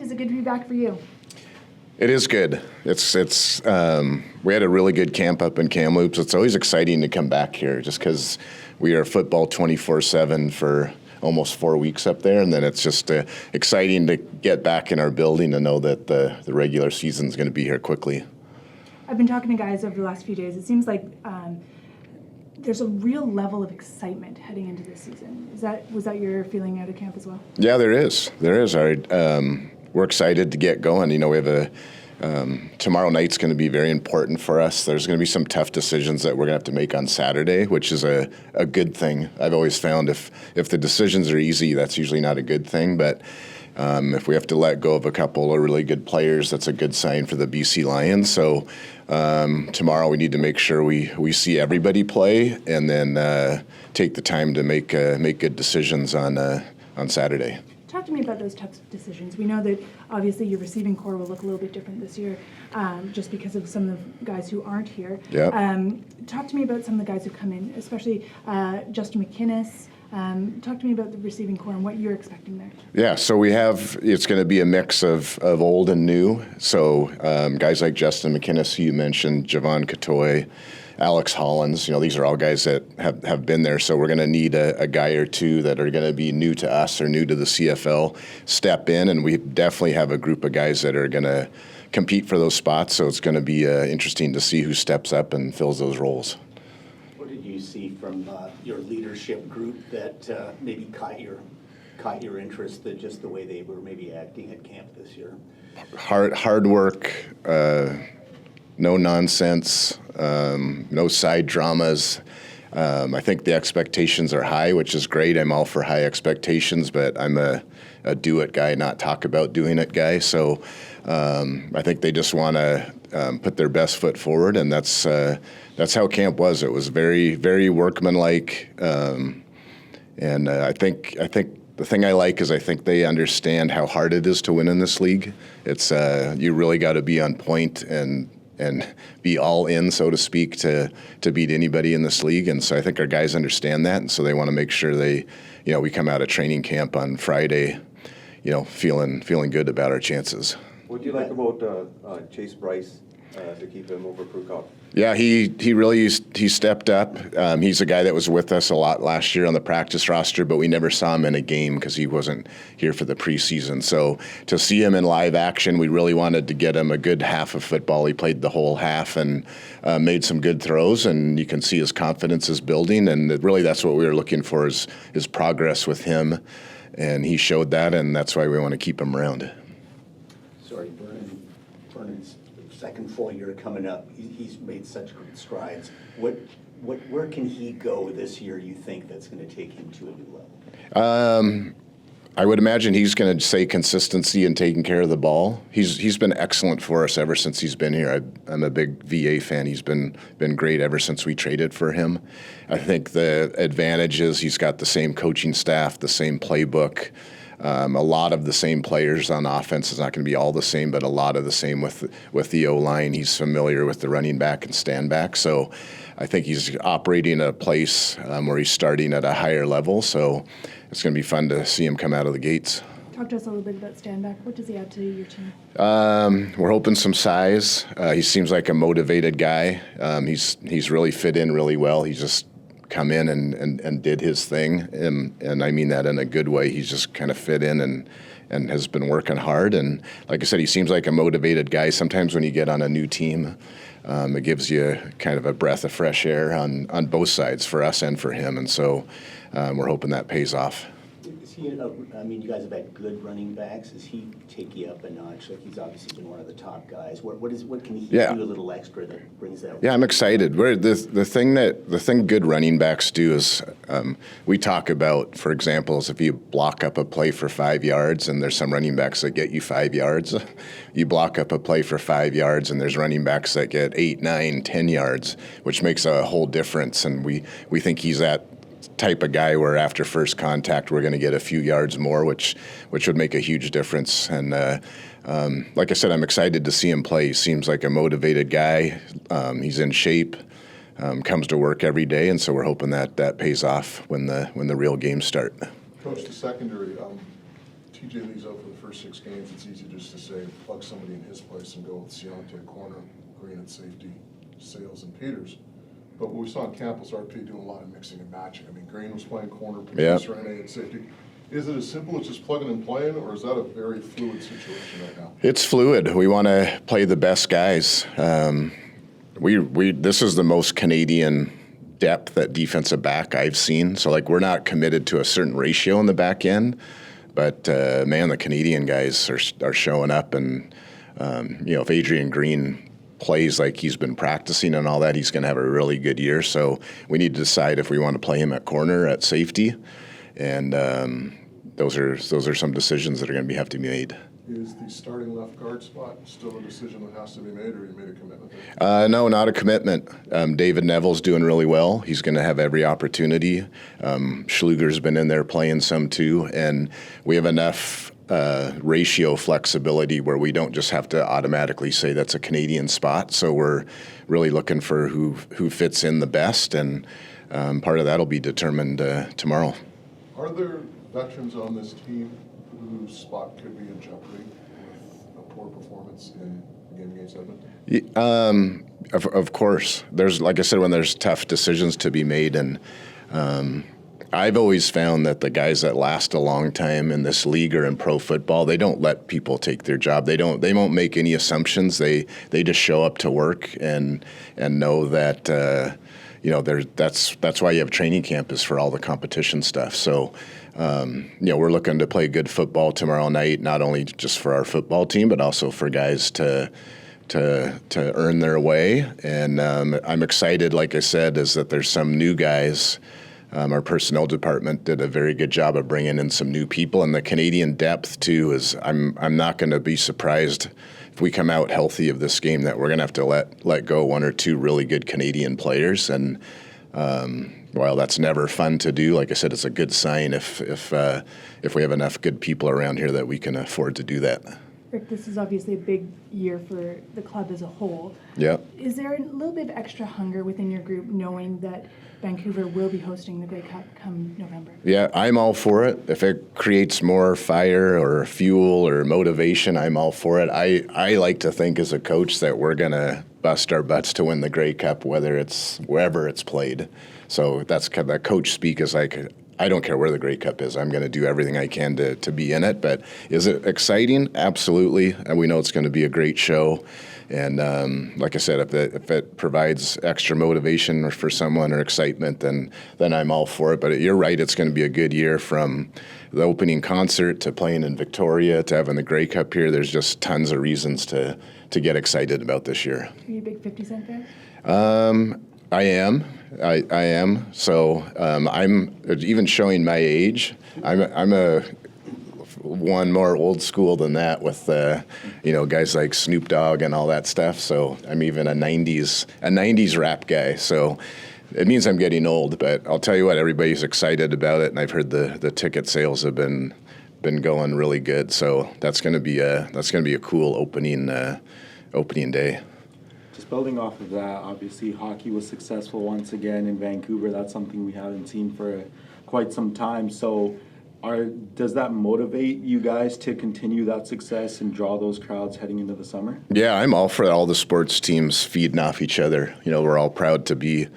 end. Is it good to be back for you? It is good. It's we had a really good camp up in Kamloops. It's always exciting to come back here just because we are football 24/7 for almost 4 weeks up there, and then it's just exciting to get back in our building and know that the regular season is going to be here quickly. I've been talking to guys over the last few days. It seems like there's a real level of excitement heading into this season. Was that your feeling out of camp as well? Yeah, there is. We're excited to get going. You know, we have tomorrow night's going to be very important for us. There's going to be some tough decisions that we're going to have to make on Saturday, which is a good thing. I've always found if the decisions are easy, that's usually not a good thing. But if we have to let go of a couple of really good players, that's a good sign for the BC Lions. So tomorrow we need to make sure we see everybody play and then take the time to make good decisions on Saturday. Talk to me about those tough decisions. We know that obviously your receiving core will look a little bit different this year just because of some of the guys who aren't here. Yep. Talk to me about some of the guys who come in, especially Justin McInnes. Talk to me about the receiving core and what you're expecting there. Yeah, so it's going to be a mix of old and new. So guys like Justin McInnes, who you mentioned, Javon Catoy, Alex Hollins, these are all guys that have been there. So we're going to need a guy or two that are going to be new to us or new to the CFL step in. And we definitely have a group of guys that are going to compete for those spots. So it's going to be interesting to see who steps up and fills those roles. What did you see from your leadership group that maybe caught your interest, that just the way they were maybe acting at camp this year? Hard work, no nonsense, no side dramas. I think the expectations are high, which is great. I'm all for high expectations, but I'm a do-it guy, not talk about doing it guy. So I think they just want to put their best foot forward, and that's how camp was. It was very, very workmanlike, and I think the thing I like is I think they understand how hard it is to win in this league. It's you really got to be on point and be all in, so to speak, to beat anybody in this league. And so I think our guys understand that, and so they want to make sure we come out of training camp on Friday, feeling good about our chances. What do you like about Chase Brice to keep him over Prukop? Yeah, he really stepped up. He's a guy that was with us a lot last year on the practice roster, but we never saw him in a game because he wasn't here for the preseason. So to see him in live action, we really wanted to get him a good half of football. He played the whole half and made some good throws, and you can see his confidence is building. And really, that's what we were looking for is progress with him, and he showed that, and that's why we want to keep him around. Sorry, Vernon's second full year coming up. He's made such great strides. Where can he go this year, you think, that's going to take him to a new level? I would imagine he's going to say consistency and taking care of the ball. He's been excellent for us ever since he's been here. I'm a big VA fan. He's been great ever since we traded for him. I think the advantage is he's got the same coaching staff, the same playbook. A lot of the same players on offense. Is not going to be all the same, but a lot of the same with the O-line. He's familiar with the running back and Stanback. So I think he's operating at a place where he's starting at a higher level. So it's going to be fun to see him come out of the gates. Talk to us a little bit about Stanback. What does he add to your team? We're hoping some size. He seems like a motivated guy. He's really fit in really well. He's just come in and did his thing, and I mean that in a good way. He's just kind of fit in and has been working hard, and like I said, he seems like a motivated guy. Sometimes when you get on a new team, it gives you kind of a breath of fresh air on both sides, for us and for him, and so we're hoping that pays off. Is he, you guys have had good running backs. Does he take you up a notch? Like, he's obviously been one of the top guys. What can he do a little extra that brings that? Yeah, I'm excited. The thing good running backs do is we talk about, for example, is if you block up a play for 5 yards, and there's some running backs that get you 5 yards. You block up a play for 5 yards, and there's running backs that get 8, 9, 10 yards, which makes a whole difference. And we think he's that type of guy where after first contact we're going to get a few yards more, which would make a huge difference. And like I said, I'm excited to see him play. He seems like a motivated guy. He's in shape, comes to work every day, and so we're hoping that pays off when the real games start. Coach, the secondary, TJ Lee's out for the first 6 games, it's easy just to say, plug somebody in his place and go with Ciante at corner, Green at safety, Sales and Peters. But what we saw in Campbell's RP doing a lot of mixing and matching. I mean, Green was playing corner, Peters Rene at safety. Is it as simple as just plugging and playing, or is that a very fluid situation right now? It's fluid. We want to play the best guys. This is the most Canadian depth at defensive back I've seen. So, like, we're not committed to a certain ratio in the back end, but man, the Canadian guys are showing up, and if Adrian Green plays like he's been practicing and all that, he's going to have a really good year. So we need to decide if we want to play him at corner, at safety, and those are some decisions that are going to have to be made. Is the starting left guard spot still a decision that has to be made, or you made a commitment there? No, not a commitment. David Neville's doing really well. He's going to have every opportunity. Schluger's been in there playing some too, and we have enough ratio flexibility where we don't just have to automatically say that's a Canadian spot. So we're really looking for who fits in the best, and part of that will be determined tomorrow. Are there veterans on this team whose spot could be in jeopardy with a poor performance in the game against Edmonton? Of course. There's, like I said, when there's tough decisions to be made, and I've always found that the guys that last a long time in this league or in pro football, they don't let people take their job. They won't make any assumptions. They just show up to work and know that that's why you have training camp, is for all the competition stuff. So we're looking to play good football tomorrow night, not only just for our football team, but also for guys to earn their way. And I'm excited, like I said, is that there's some new guys. Our personnel department did a very good job of bringing in some new people, and the Canadian depth too is. I'm not going to be surprised if we come out healthy of this game that we're going to have to let go 1 or 2 really good Canadian players. And while that's never fun to do, like I said, it's a good sign if we have enough good people around here that we can afford to do that. Rick, this is obviously a big year for the club as a whole. Yeah. Is there a little bit of extra hunger within your group knowing that Vancouver will be hosting the Grey Cup come November? Yeah, I'm all for it. If it creates more fire or fuel or motivation, I'm all for it. I like to think as a coach that we're going to bust our butts to win the Grey Cup, whether it's wherever it's played. So that's kind of that coach speak, is like, I don't care where the Grey Cup is. I'm going to do everything I can to be in it. But is it exciting? Absolutely. And we know it's going to be a great show. And like I said, if it provides extra motivation for someone or excitement, then I'm all for it. But you're right, it's going to be a good year, from the opening concert to playing in Victoria to having the Grey Cup here. There's just tons of reasons to get excited about this year. Are you a big 50 Cent fan? I am. I am. So I'm even showing my age. I'm a one more old school than that, with guys like Snoop Dogg and all that stuff. So I'm even a 90s rap guy. So it means I'm getting old. But I'll tell you what, everybody's excited about it, and I've heard the ticket sales have been going really good. So that's going to be a cool opening day. Just building off of that, obviously hockey was successful once again in Vancouver. That's something we haven't seen for quite some time. So does that motivate you guys to continue that success and draw those crowds heading into the summer? Yeah, I'm all for all the sports teams feeding off each other. We're all proud to be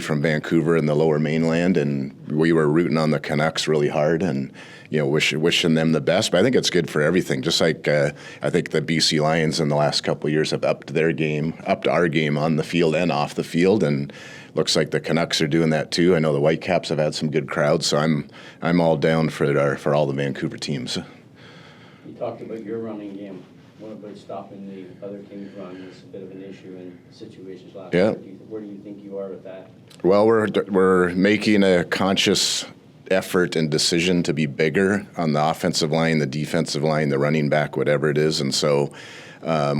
from Vancouver in the Lower Mainland, and we were rooting on the Canucks really hard, and wishing them the best. But I think it's good for everything. Just like I think the BC Lions in the last couple of years have upped our game on the field and off the field, and looks like the Canucks are doing that too. I know the Whitecaps have had some good crowds, so I'm all down for all the Vancouver teams. You talked about your running game. What about stopping the other team's run? Was a bit of an issue in situations last year. Where do you think you are with that? Well, we're making a conscious effort and decision to be bigger on the offensive line, the defensive line, the running back, whatever it is. And so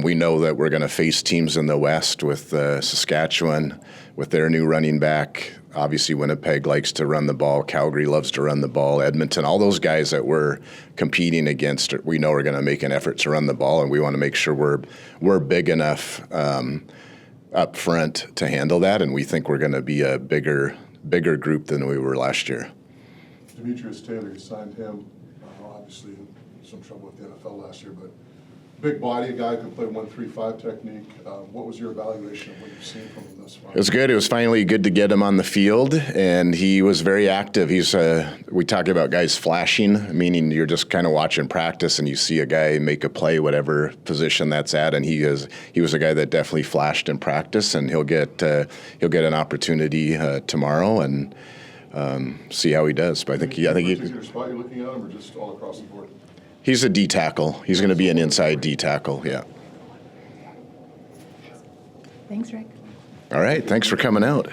we know that we're going to face teams in the West with Saskatchewan, with their new running back. Obviously, Winnipeg likes to run the ball. Calgary loves to run the ball. Edmonton, all those guys that we're competing against, we know are going to make an effort to run the ball, and we want to make sure we're big enough up front to handle that, and we think we're going to be a bigger group than we were last year. Demetrius Taylor, you signed him. Obviously, some trouble with the NFL last year, but big body, a guy who could play 1-3-5 technique. What was your evaluation of what you've seen from him thus far? It was good. It was finally good to get him on the field, and he was very active. We talk about guys flashing, meaning you're just kind of watching practice and you see a guy make a play, whatever position that's at, and he was a guy that definitely flashed in practice, and he'll get an opportunity tomorrow and see how he does. But I think particular spot you're looking at him, or just all across the board? he's a D tackle. He's going to be an inside D tackle. Yeah. Thanks, Rick. All right. Thanks for coming out.